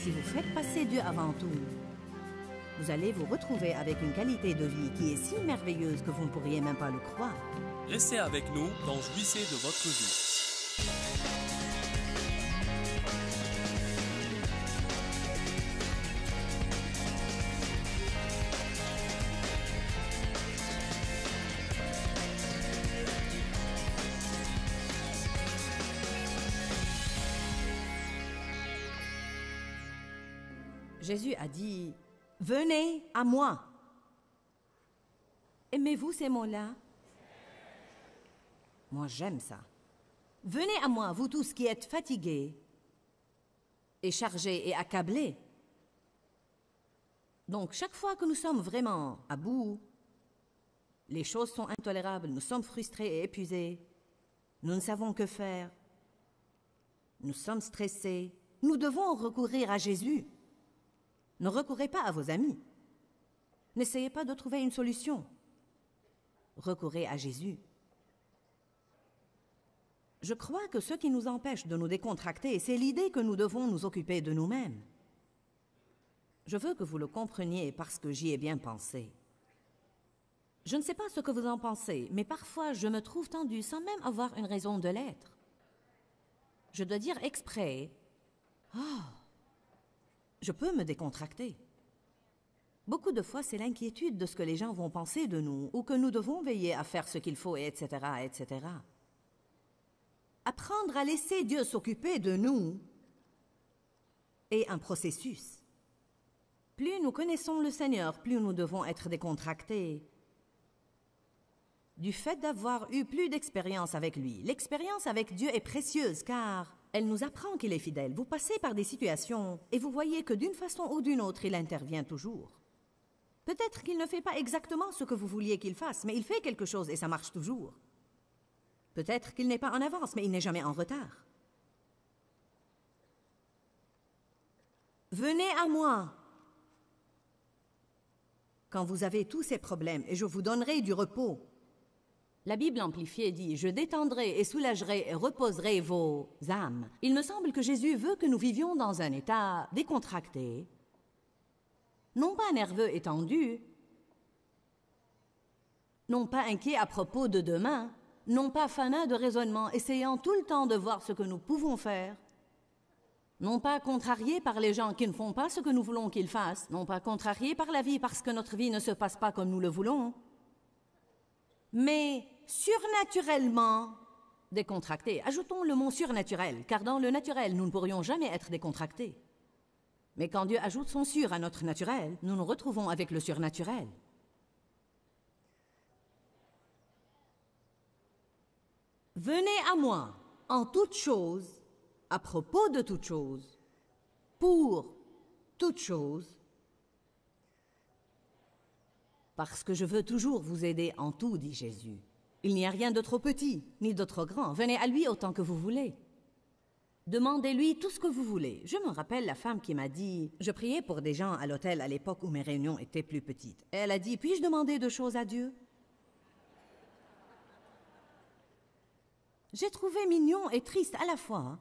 Si vous faites passer Dieu avant tout, vous allez vous retrouver avec une qualité de vie qui est si merveilleuse que vous ne pourriez même pas le croire. Restez avec nous dans Jouissez de votre vie. Jésus a dit « Venez à moi ». Aimez-vous ces mots-là? Moi, j'aime ça. Venez à moi, vous tous qui êtes fatigués et chargés et accablés. Donc, chaque fois que nous sommes vraiment à bout, les choses sont intolérables, nous sommes frustrés et épuisés, nous ne savons que faire, nous sommes stressés, nous devons recourir à Jésus. Ne recourez pas à vos amis. N'essayez pas de trouver une solution. Recourez à Jésus. Je crois que ce qui nous empêche de nous décontracter, c'est l'idée que nous devons nous occuper de nous-mêmes. Je veux que vous le compreniez parce que j'y ai bien pensé. Je ne sais pas ce que vous en pensez, mais parfois je me trouve tendue sans même avoir une raison de l'être. Je dois dire exprès « Oh !» Je peux me décontracter. Beaucoup de fois, c'est l'inquiétude de ce que les gens vont penser de nous, ou que nous devons veiller à faire ce qu'il faut, etc., etc. Apprendre à laisser Dieu s'occuper de nous est un processus. Plus nous connaissons le Seigneur, plus nous devons être décontractés. Du fait d'avoir eu plus d'expérience avec lui, l'expérience avec Dieu est précieuse car elle nous apprend qu'il est fidèle. Vous passez par des situations et vous voyez que d'une façon ou d'une autre, il intervient toujours. Peut-être qu'il ne fait pas exactement ce que vous vouliez qu'il fasse, mais il fait quelque chose et ça marche toujours. Peut-être qu'il n'est pas en avance, mais il n'est jamais en retard. Venez à moi quand vous avez tous ces problèmes et je vous donnerai du repos. La Bible amplifiée dit « Je détendrai et soulagerai et reposerai vos âmes ». Il me semble que Jésus veut que nous vivions dans un état décontracté, non pas nerveux et tendu, non pas inquiet à propos de demain, non pas fanat de raisonnement, essayant tout le temps de voir ce que nous pouvons faire, non pas contrarié par les gens qui ne font pas ce que nous voulons qu'ils fassent, non pas contrarié par la vie parce que notre vie ne se passe pas comme nous le voulons, mais surnaturellement décontracté. Ajoutons le mot surnaturel, car dans le naturel, nous ne pourrions jamais être décontractés. Mais quand Dieu ajoute son sur à notre naturel, nous nous retrouvons avec le surnaturel. Venez à moi en toutes choses, à propos de toutes choses, pour toutes choses, parce que je veux toujours vous aider en tout, dit Jésus. Il n'y a rien de trop petit, ni de trop grand. Venez à lui autant que vous voulez. Demandez-lui tout ce que vous voulez. Je me rappelle la femme qui m'a dit... Je priais pour des gens à l'hôtel à l'époque où mes réunions étaient plus petites. Elle a dit, puis-je demander deux choses à Dieu? J'ai trouvé mignon et triste à la fois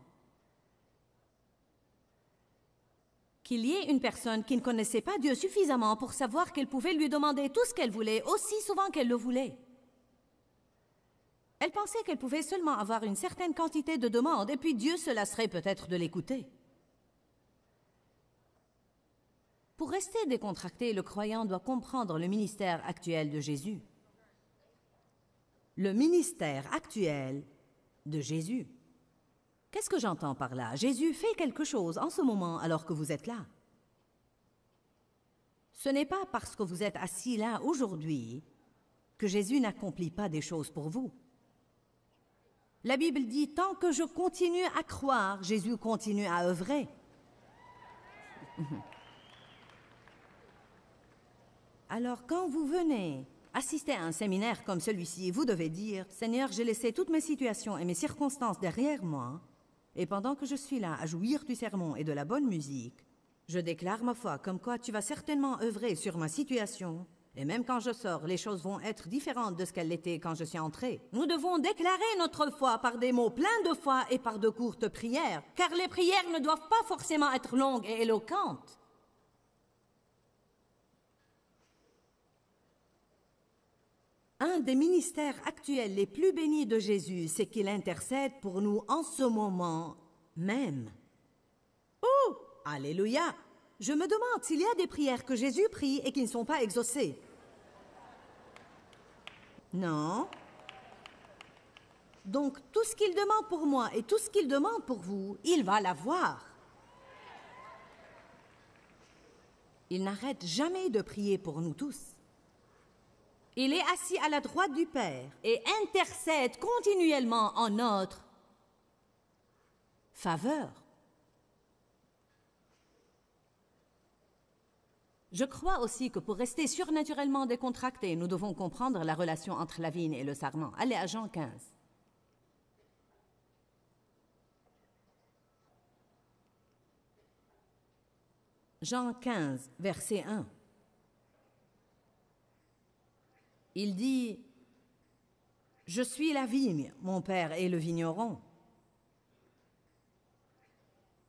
qu'il y ait une personne qui ne connaissait pas Dieu suffisamment pour savoir qu'elle pouvait lui demander tout ce qu'elle voulait, aussi souvent qu'elle le voulait. Elle pensait qu'elle pouvait seulement avoir une certaine quantité de demandes, et puis Dieu se lasserait peut-être de l'écouter. Pour rester décontracté, le croyant doit comprendre le ministère actuel de Jésus. Le ministère actuel de Jésus. Qu'est-ce que j'entends par là? Jésus fait quelque chose en ce moment alors que vous êtes là. Ce n'est pas parce que vous êtes assis là aujourd'hui que Jésus n'accomplit pas des choses pour vous. La Bible dit, tant que je continue à croire, Jésus continue à œuvrer. Alors, quand vous venez assister à un séminaire comme celui-ci, vous devez dire, « Seigneur, j'ai laissé toutes mes situations et mes circonstances derrière moi, et pendant que je suis là à jouir du sermon et de la bonne musique, je déclare ma foi comme quoi tu vas certainement œuvrer sur ma situation, Et même quand je sors, les choses vont être différentes de ce qu'elles étaient quand je suis entrée. Nous devons déclarer notre foi par des mots pleins de foi et par de courtes prières, car les prières ne doivent pas forcément être longues et éloquentes. Un des ministères actuels les plus bénis de Jésus, c'est qu'il intercède pour nous en ce moment même. Oh, alléluia! Je me demande s'il y a des prières que Jésus prie et qui ne sont pas exaucées. Non. Donc, tout ce qu'il demande pour moi et tout ce qu'il demande pour vous, il va l'avoir. Il n'arrête jamais de prier pour nous tous. Il est assis à la droite du Père et intercède continuellement en notre faveur. Je crois aussi que pour rester surnaturellement décontractés, nous devons comprendre la relation entre la vigne et le sarment. Allez à Jean 15. Jean 15, verset 1. Il dit « Je suis la vigne, mon Père est le vigneron.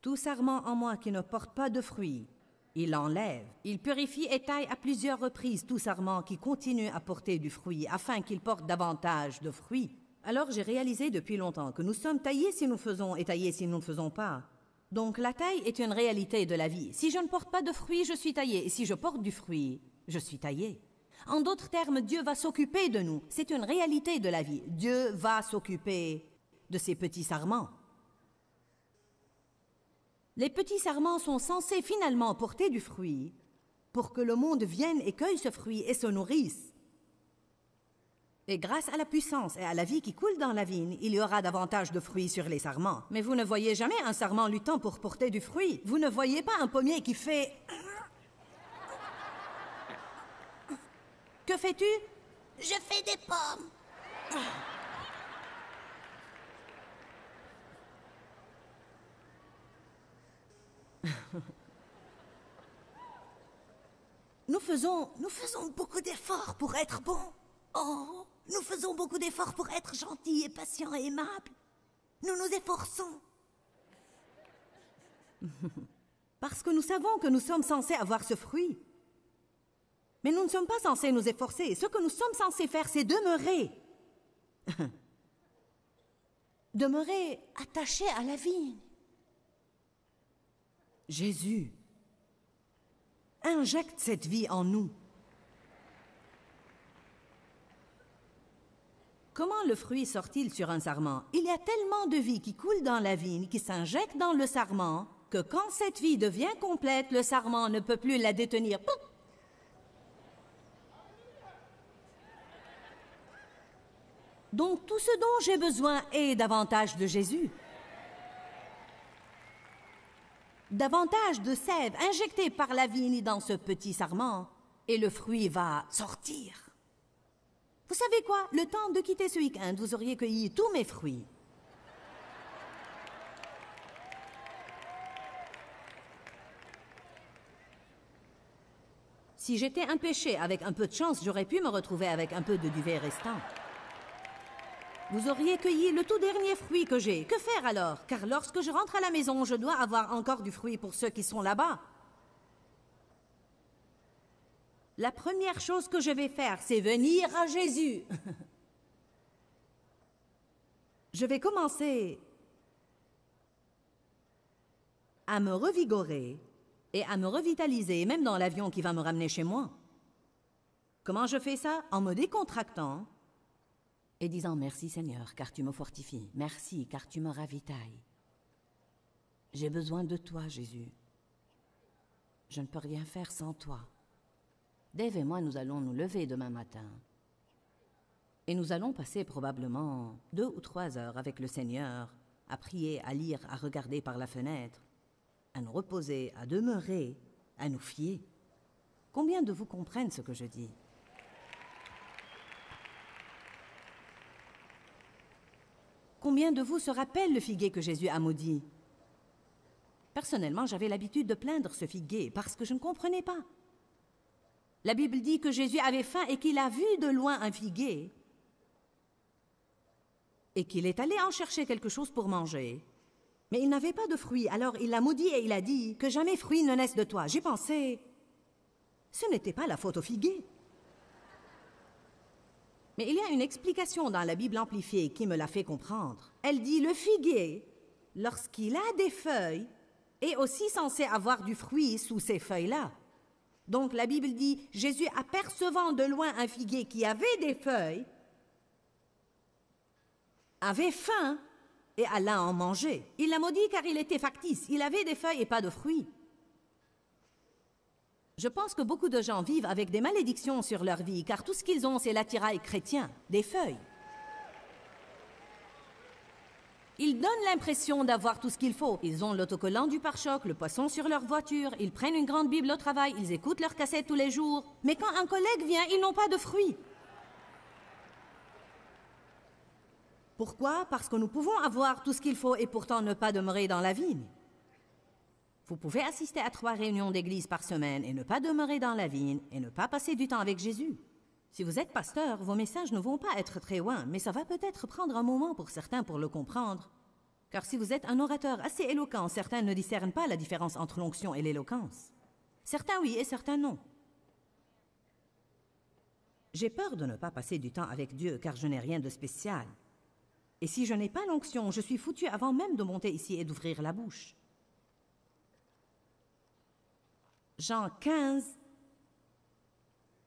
Tout sarment en moi qui ne porte pas de fruits, il enlève. Il purifie et taille à plusieurs reprises tout sarment qui continue à porter du fruit, afin qu'il porte davantage de fruits. Alors j'ai réalisé depuis longtemps que nous sommes taillés si nous faisons et taillés si nous ne faisons pas. Donc la taille est une réalité de la vie. Si je ne porte pas de fruits, je suis taillé. Et si je porte du fruit, je suis taillé. En d'autres termes, Dieu va s'occuper de nous. C'est une réalité de la vie. Dieu va s'occuper de ces petits sarments. Les petits sarments sont censés finalement porter du fruit pour que le monde vienne et cueille ce fruit et se nourrisse. Et grâce à la puissance et à la vie qui coule dans la vigne, il y aura davantage de fruits sur les sarments. Mais vous ne voyez jamais un sarment luttant pour porter du fruit. Vous ne voyez pas un pommier qui fait... Que fais-tu? Je fais des pommes. Nous faisons beaucoup d'efforts pour être bons. Oh, nous faisons beaucoup d'efforts pour être gentils et patients et aimables. Nous nous efforçons. Parce que nous savons que nous sommes censés avoir ce fruit. Mais nous ne sommes pas censés nous efforcer. Ce que nous sommes censés faire, c'est demeurer. Demeurer Attachés à la vigne. Jésus injecte cette vie en nous. Comment le fruit sort-il sur un sarment? Il y a tellement de vie qui coule dans la vigne, qui s'injecte dans le sarment, que quand cette vie devient complète, le sarment ne peut plus la détenir. Donc tout ce dont j'ai besoin est davantage de Jésus. Davantage de sève injectée par la vigne dans ce petit sarment, et le fruit va sortir. Vous savez quoi? Le temps de quitter ce week-end, vous auriez cueilli tous mes fruits. Si j'étais un péché, avec un peu de chance, j'aurais pu me retrouver avec un peu de duvet restant. Vous auriez cueilli le tout dernier fruit que j'ai. Que faire alors? Car lorsque je rentre à la maison, je dois avoir encore du fruit pour ceux qui sont là-bas. La première chose que je vais faire, c'est venir à Jésus. Je vais commencer à me revigorer et à me revitaliser, même dans l'avion qui va me ramener chez moi. Comment je fais ça? En me décontractant et disant « Merci Seigneur, car tu me fortifies. Merci, car tu me ravitailles. J'ai besoin de toi, Jésus. Je ne peux rien faire sans toi. » Dave et moi, nous allons nous lever demain matin. Et nous allons passer probablement 2 ou 3 heures avec le Seigneur, à prier, à lire, à regarder par la fenêtre, à nous reposer, à demeurer, à nous fier. Combien de vous comprennent ce que je dis? Combien de vous se rappellent le figuier que Jésus a maudit? Personnellement, j'avais l'habitude de plaindre ce figuier parce que je ne comprenais pas. La Bible dit que Jésus avait faim et qu'il a vu de loin un figuier et qu'il est allé en chercher quelque chose pour manger. Mais il n'avait pas de fruits, alors il l'a maudit et il a dit que jamais fruit ne naisse de toi. J'ai pensé, ce n'était pas la faute au figuier. Mais il y a une explication dans la Bible amplifiée qui me l'a fait comprendre. Elle dit, le figuier, lorsqu'il a des feuilles, est aussi censé avoir du fruit sous ces feuilles-là. Donc la Bible dit, Jésus apercevant de loin un figuier qui avait des feuilles, avait faim et alla en manger. Il l'a maudit car il était factice. Il avait des feuilles et pas de fruits. Je pense que beaucoup de gens vivent avec des malédictions sur leur vie, car tout ce qu'ils ont, c'est l'attirail chrétien, des feuilles. Ils donnent l'impression d'avoir tout ce qu'il faut. Ils ont l'autocollant du pare-choc, le poisson sur leur voiture, ils prennent une grande Bible au travail, ils écoutent leur cassette tous les jours. Mais quand un collègue vient, ils n'ont pas de fruits. Pourquoi? Parce que nous pouvons avoir tout ce qu'il faut et pourtant ne pas demeurer dans la vigne. Vous pouvez assister à 3 réunions d'église par semaine et ne pas demeurer dans la vigne et ne pas passer du temps avec Jésus. Si vous êtes pasteur, vos messages ne vont pas être très loin, mais ça va peut-être prendre un moment pour certains pour le comprendre. Car si vous êtes un orateur assez éloquent, certains ne discernent pas la différence entre l'onction et l'éloquence. Certains oui et certains non. J'ai peur de ne pas passer du temps avec Dieu car je n'ai rien de spécial. Et si je n'ai pas l'onction, je suis foutu avant même de monter ici et d'ouvrir la bouche. Jean 15,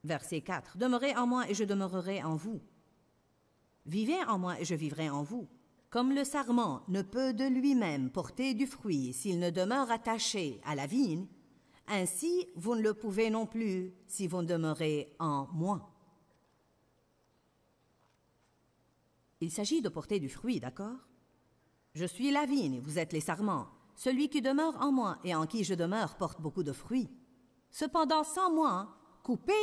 verset 4. Demeurez en moi et je demeurerai en vous. Vivez en moi et je vivrai en vous. Comme le sarment ne peut de lui-même porter du fruit s'il ne demeure attaché à la vigne, ainsi vous ne le pouvez non plus si vous demeurez en moi. Il s'agit de porter du fruit, d'accord? Je suis la vigne, vous êtes les sarments. Celui qui demeure en moi et en qui je demeure porte beaucoup de fruits. Cependant, sans moi, coupé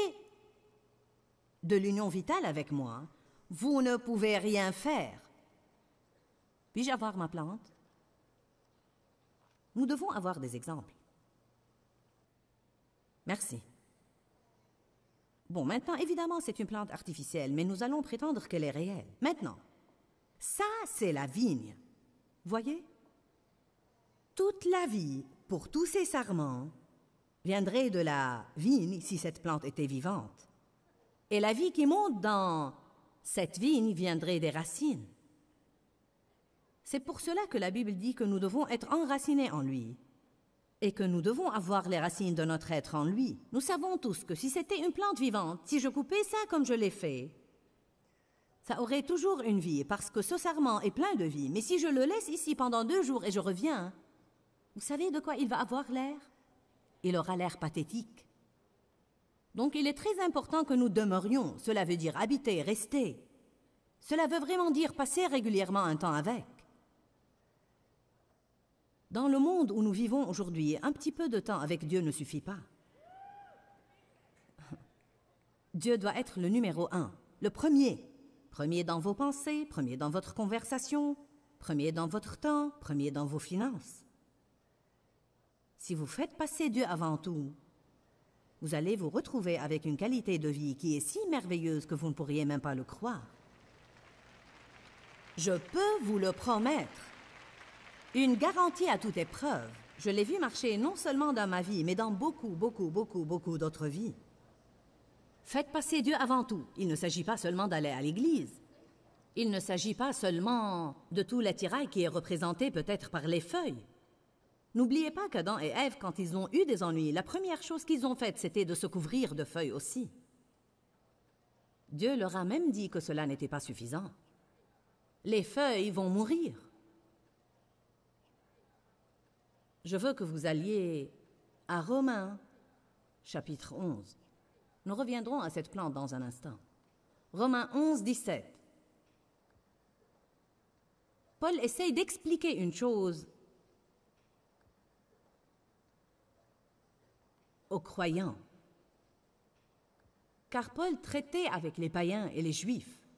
de l'union vitale avec moi, vous ne pouvez rien faire. Puis-je avoir ma plante? Nous devons avoir des exemples. Merci. Bon, maintenant, évidemment, c'est une plante artificielle, mais nous allons prétendre qu'elle est réelle. Maintenant, ça, c'est la vigne. Voyez? Toute la vie, pour tous ces sarments, viendrait de la vigne si cette plante était vivante. Et la vie qui monte dans cette vigne viendrait des racines. C'est pour cela que la Bible dit que nous devons être enracinés en lui et que nous devons avoir les racines de notre être en lui. Nous savons tous que si c'était une plante vivante, si je coupais ça comme je l'ai fait, ça aurait toujours une vie parce que ce sarment est plein de vie. Mais si je le laisse ici pendant 2 jours et je reviens, vous savez de quoi il va avoir l'air? Il aura l'air pathétique. Donc il est très important que nous demeurions. Cela veut dire habiter, rester. Cela veut vraiment dire passer régulièrement un temps avec. Dans le monde où nous vivons aujourd'hui, un petit peu de temps avec Dieu ne suffit pas. Dieu doit être le numéro 1, le premier. Premier dans vos pensées, premier dans votre conversation, premier dans votre temps, premier dans vos finances. Si vous faites passer Dieu avant tout, vous allez vous retrouver avec une qualité de vie qui est si merveilleuse que vous ne pourriez même pas le croire. Je peux vous le promettre. Une garantie à toute épreuve. Je l'ai vu marcher non seulement dans ma vie, mais dans beaucoup d'autres vies. Faites passer Dieu avant tout. Il ne s'agit pas seulement d'aller à l'église. Il ne s'agit pas seulement de tout l'attirail qui est représenté peut-être par les feuilles. N'oubliez pas qu'Adam et Ève, quand ils ont eu des ennuis, la première chose qu'ils ont faite, c'était de se couvrir de feuilles aussi. Dieu leur a même dit que cela n'était pas suffisant. Les feuilles vont mourir. Je veux que vous alliez à Romains, chapitre 11. Nous reviendrons à cette plante dans un instant. Romains 11, 17. Paul essaye d'expliquer une chose aux croyants. Car Paul traitait avec les païens et les juifs.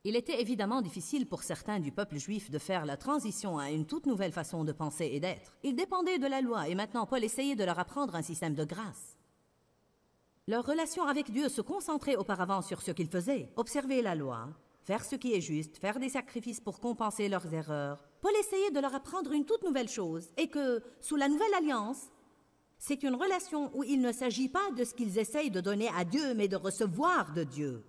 Il était évidemment difficile pour certains du peuple juif de faire la transition à une toute nouvelle façon de penser et d'être. Ils dépendaient de la loi et maintenant Paul essayait de leur apprendre un système de grâce. Leur relation avec Dieu se concentrait auparavant sur ce qu'ils faisaient, observer la loi, faire ce qui est juste, faire des sacrifices pour compenser leurs erreurs. Paul essayait de leur apprendre une toute nouvelle chose, et que, sous la nouvelle alliance, c'est une relation où il ne s'agit pas de ce qu'ils essayent de donner à Dieu, mais de recevoir de Dieu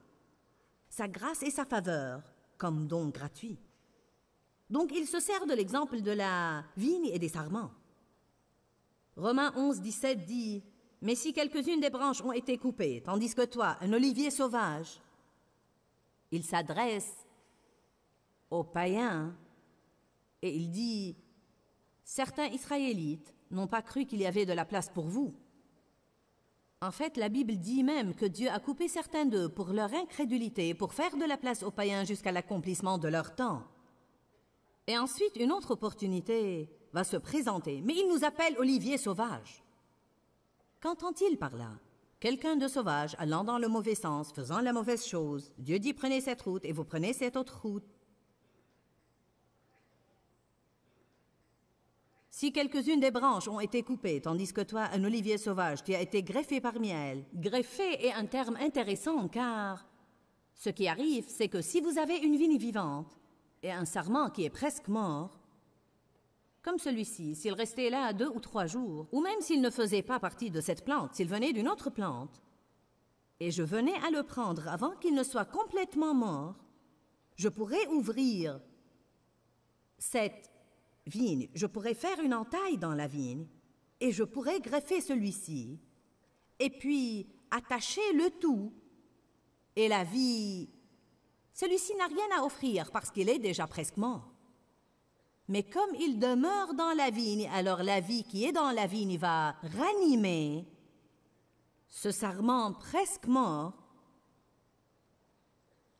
sa grâce et sa faveur comme don gratuit. Donc il se sert de l'exemple de la vigne et des sarments. Romains 11, 17 dit « Mais si quelques-unes des branches ont été coupées, tandis que toi, un olivier sauvage, il s'adresse aux païens et il dit « Certains Israélites n'ont pas cru qu'il y avait de la place pour vous. » En fait, la Bible dit même que Dieu a coupé certains d'eux pour leur incrédulité, pour faire de la place aux païens jusqu'à l'accomplissement de leur temps. Et ensuite, une autre opportunité va se présenter, mais il nous appelle olivier sauvage. Qu'entend-il par là? Quelqu'un de sauvage allant dans le mauvais sens, faisant la mauvaise chose. Dieu dit prenez cette route et vous prenez cette autre route. Si quelques-unes des branches ont été coupées, tandis que toi, un olivier sauvage, tu as été greffé parmi elles. Greffé est un terme intéressant car ce qui arrive, c'est que si vous avez une vigne vivante et un sarment qui est presque mort, comme celui-ci, s'il restait là 2 ou 3 jours, ou même s'il ne faisait pas partie de cette plante, s'il venait d'une autre plante, et je venais à le prendre avant qu'il ne soit complètement mort, je pourrais ouvrir cette vigne, je pourrais faire une entaille dans la vigne, et je pourrais greffer celui-ci, et puis attacher le tout, et la vie, celui-ci n'a rien à offrir parce qu'il est déjà presque mort. Mais comme il demeure dans la vigne, alors la vie qui est dans la vigne va ranimer ce sarment presque mort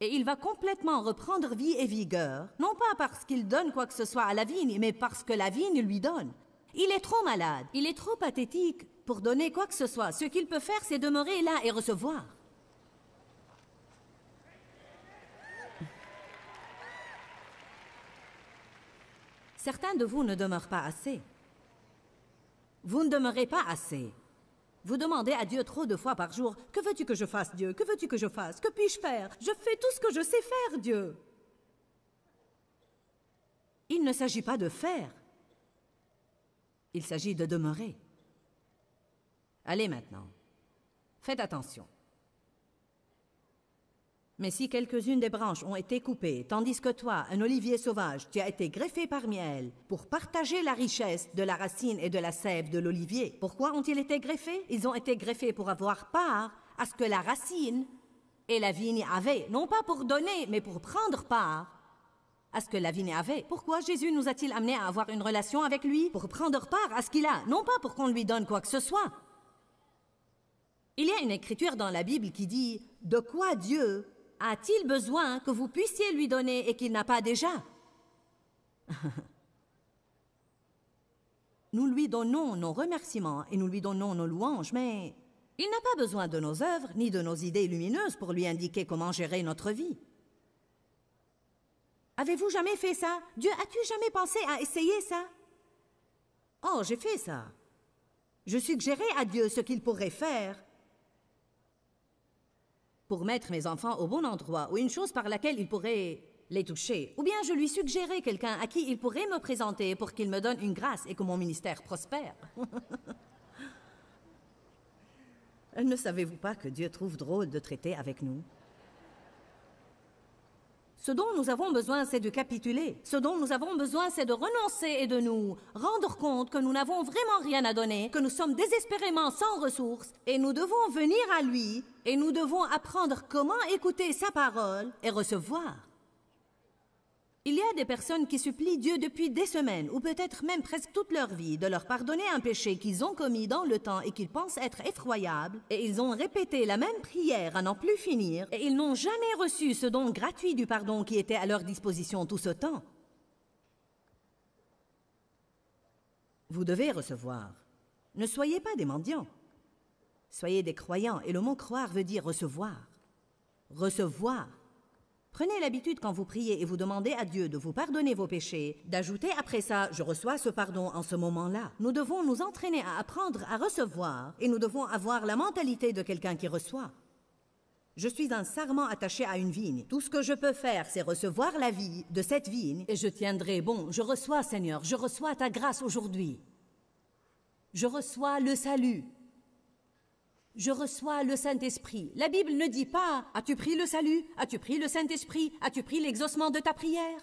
et il va complètement reprendre vie et vigueur, non pas parce qu'il donne quoi que ce soit à la vigne, mais parce que la vigne lui donne. Il est trop malade, il est trop pathétique pour donner quoi que ce soit. Ce qu'il peut faire, c'est demeurer là et recevoir. Certains de vous ne demeurent pas assez. Vous ne demeurez pas assez. Vous demandez à Dieu trop de fois par jour, « Que veux-tu que je fasse, Dieu? Que veux-tu que je fasse? Que puis-je faire? Je fais tout ce que je sais faire, Dieu. » Il ne s'agit pas de faire. Il s'agit de demeurer. Allez maintenant, faites attention. Mais si quelques-unes des branches ont été coupées, tandis que toi, un olivier sauvage, tu as été greffé parmi elles pour partager la richesse de la racine et de la sève de l'olivier. Pourquoi ont-ils été greffés? Ils ont été greffés pour avoir part à ce que la racine et la vigne avaient, non pas pour donner, mais pour prendre part à ce que la vigne avait. Pourquoi Jésus nous a-t-il amenés à avoir une relation avec lui? Pour prendre part à ce qu'il a, non pas pour qu'on lui donne quoi que ce soit. Il y a une écriture dans la Bible qui dit « De quoi Dieu a-t-il besoin que vous puissiez lui donner et qu'il n'a pas déjà? » Nous lui donnons nos remerciements et nous lui donnons nos louanges, mais il n'a pas besoin de nos œuvres ni de nos idées lumineuses pour lui indiquer comment gérer notre vie. Avez-vous jamais fait ça? Dieu, as-tu jamais pensé à essayer ça? Oh, j'ai fait ça. Je suggérais à Dieu ce qu'il pourrait faire pour mettre mes enfants au bon endroit, ou une chose par laquelle il pourrait les toucher. Ou bien je lui suggérais quelqu'un à qui il pourrait me présenter pour qu'il me donne une grâce et que mon ministère prospère. Ne savez-vous pas que Dieu trouve drôle de traiter avec nous? Ce dont nous avons besoin, c'est de capituler. Ce dont nous avons besoin, c'est de renoncer et de nous rendre compte que nous n'avons vraiment rien à donner, que nous sommes désespérément sans ressources, et nous devons venir à lui, et nous devons apprendre comment écouter sa parole et recevoir. Il y a des personnes qui supplient Dieu depuis des semaines, ou peut-être même presque toute leur vie, de leur pardonner un péché qu'ils ont commis dans le temps et qu'ils pensent être effroyable, et ils ont répété la même prière à n'en plus finir, et ils n'ont jamais reçu ce don gratuit du pardon qui était à leur disposition tout ce temps. Vous devez recevoir. Ne soyez pas des mendiants. Soyez des croyants, et le mot « croire » veut dire recevoir. Recevoir. Prenez l'habitude quand vous priez et vous demandez à Dieu de vous pardonner vos péchés, d'ajouter après ça « Je reçois ce pardon en ce moment-là ». Nous devons nous entraîner à apprendre à recevoir et nous devons avoir la mentalité de quelqu'un qui reçoit. Je suis un sarment attaché à une vigne. Tout ce que je peux faire, c'est recevoir la vie de cette vigne et je tiendrai bon. Je reçois, Seigneur, je reçois ta grâce aujourd'hui. Je reçois le salut. Je reçois le Saint-Esprit. La Bible ne dit pas « As-tu pris le salut? As-tu pris le Saint-Esprit? As-tu pris l'exaucement de ta prière ?»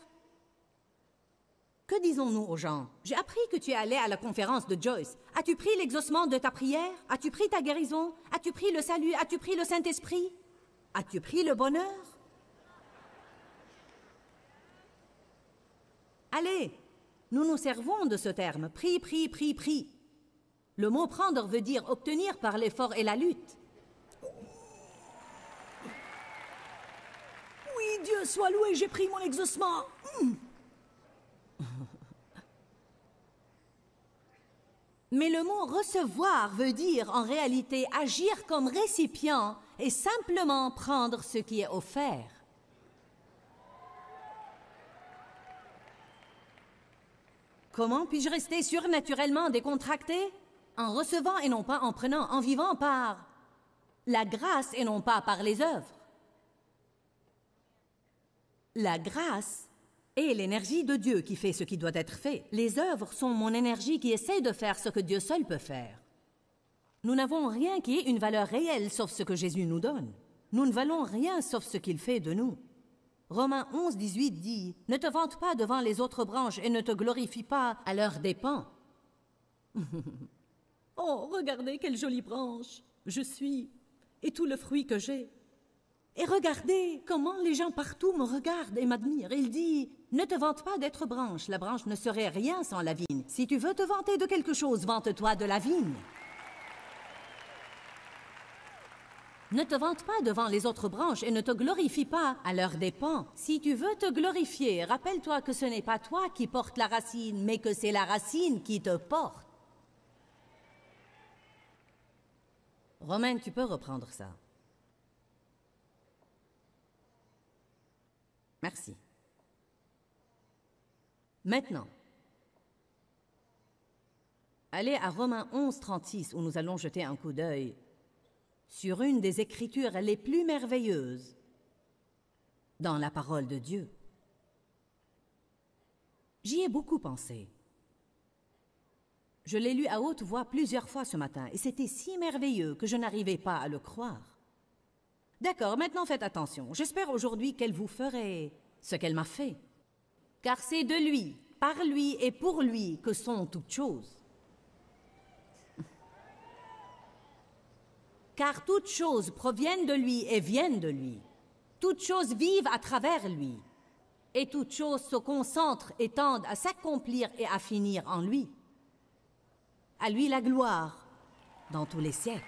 Que disons-nous aux gens? « J'ai appris que tu es allé à la conférence de Joyce. As-tu pris l'exaucement de ta prière? As-tu pris ta guérison? As-tu pris le salut? As-tu pris le Saint-Esprit? As-tu pris le bonheur? » Allez, nous nous servons de ce terme. Prie, prie, prie, prie. Le mot « prendre » veut dire obtenir par l'effort et la lutte. Oui, Dieu soit loué, j'ai pris mon exaucement. Mais le mot « recevoir » veut dire en réalité agir comme récipient et simplement prendre ce qui est offert. Comment puis-je rester surnaturellement décontracté? En recevant et non pas en prenant, en vivant par la grâce et non pas par les œuvres. La grâce est l'énergie de Dieu qui fait ce qui doit être fait. Les œuvres sont mon énergie qui essaie de faire ce que Dieu seul peut faire. Nous n'avons rien qui ait une valeur réelle sauf ce que Jésus nous donne. Nous ne valons rien sauf ce qu'il fait de nous. Romains 11, 18 dit « Ne te vante pas devant les autres branches et ne te glorifie pas à leurs dépens. » Oh, regardez quelle jolie branche je suis et tout le fruit que j'ai. Et regardez comment les gens partout me regardent et m'admirent. Il dit, ne te vante pas d'être branche. La branche ne serait rien sans la vigne. Si tu veux te vanter de quelque chose, vante-toi de la vigne. Ne te vante pas devant les autres branches et ne te glorifie pas à leurs dépens. Si tu veux te glorifier, rappelle-toi que ce n'est pas toi qui portes la racine, mais que c'est la racine qui te porte. Romaine, tu peux reprendre ça. Merci. Maintenant, allez à Romains 11, 36, où nous allons jeter un coup d'œil sur une des écritures les plus merveilleuses dans la parole de Dieu. J'y ai beaucoup pensé. Je l'ai lu à haute voix plusieurs fois ce matin, et c'était si merveilleux que je n'arrivais pas à le croire. D'accord, maintenant faites attention. J'espère aujourd'hui qu'elle vous ferait ce qu'elle m'a fait. Car c'est de lui, par lui et pour lui que sont toutes choses. Car toutes choses proviennent de lui et viennent de lui. Toutes choses vivent à travers lui. Et toutes choses se concentrent et tendent à s'accomplir et à finir en lui. À lui la gloire dans tous les siècles.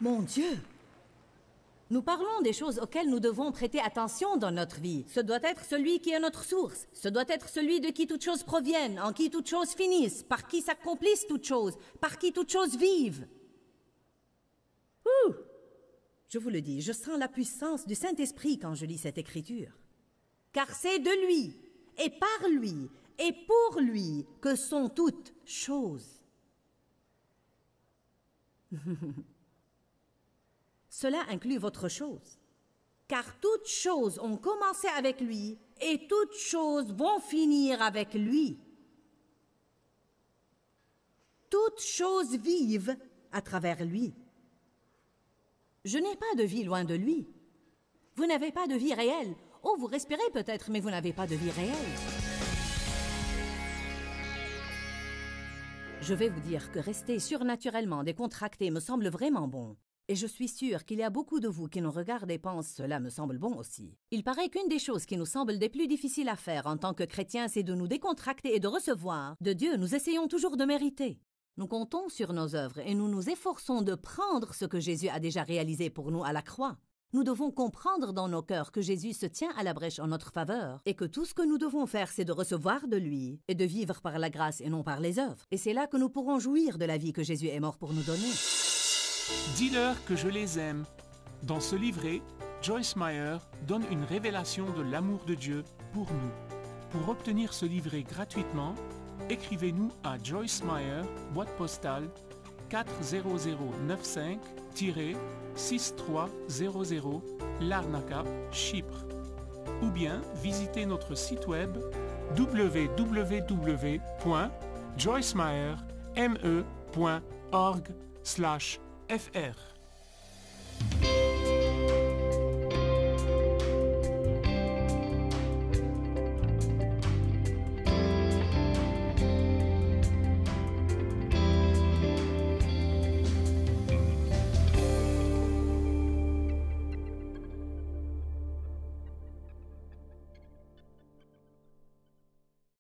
Mon Dieu! Nous parlons des choses auxquelles nous devons prêter attention dans notre vie. Ce doit être celui qui est notre source. Ce doit être celui de qui toutes choses proviennent, en qui toutes choses finissent, par qui s'accomplissent toutes choses, par qui toutes choses vivent. Ouh! Je vous le dis, je sens la puissance du Saint-Esprit quand je lis cette écriture. Car c'est de lui, et par lui, et pour lui que sont toutes choses. Cela inclut votre chose. Car toutes choses ont commencé avec lui, et toutes choses vont finir avec lui. Toutes choses vivent à travers lui. Je n'ai pas de vie loin de lui. Vous n'avez pas de vie réelle. Oh, vous respirez peut-être, mais vous n'avez pas de vie réelle. Je vais vous dire que rester surnaturellement décontracté me semble vraiment bon. Et je suis sûre qu'il y a beaucoup de vous qui nous regardent et pensent « cela me semble bon aussi ». Il paraît qu'une des choses qui nous semble des plus difficiles à faire en tant que chrétiens, c'est de nous décontracter et de recevoir. De Dieu, nous essayons toujours de mériter. Nous comptons sur nos œuvres et nous nous efforçons de prendre ce que Jésus a déjà réalisé pour nous à la croix. Nous devons comprendre dans nos cœurs que Jésus se tient à la brèche en notre faveur et que tout ce que nous devons faire, c'est de recevoir de lui et de vivre par la grâce et non par les œuvres. Et c'est là que nous pourrons jouir de la vie que Jésus est mort pour nous donner. Dis-leur que je les aime. Dans ce livret, Joyce Meyer donne une révélation de l'amour de Dieu pour nous. Pour obtenir ce livret gratuitement, écrivez-nous à Joyce Meyer, boîte postale 40095-6300 Larnaca, Chypre. Ou bien visitez notre site web www.joycemeyer.org/fr.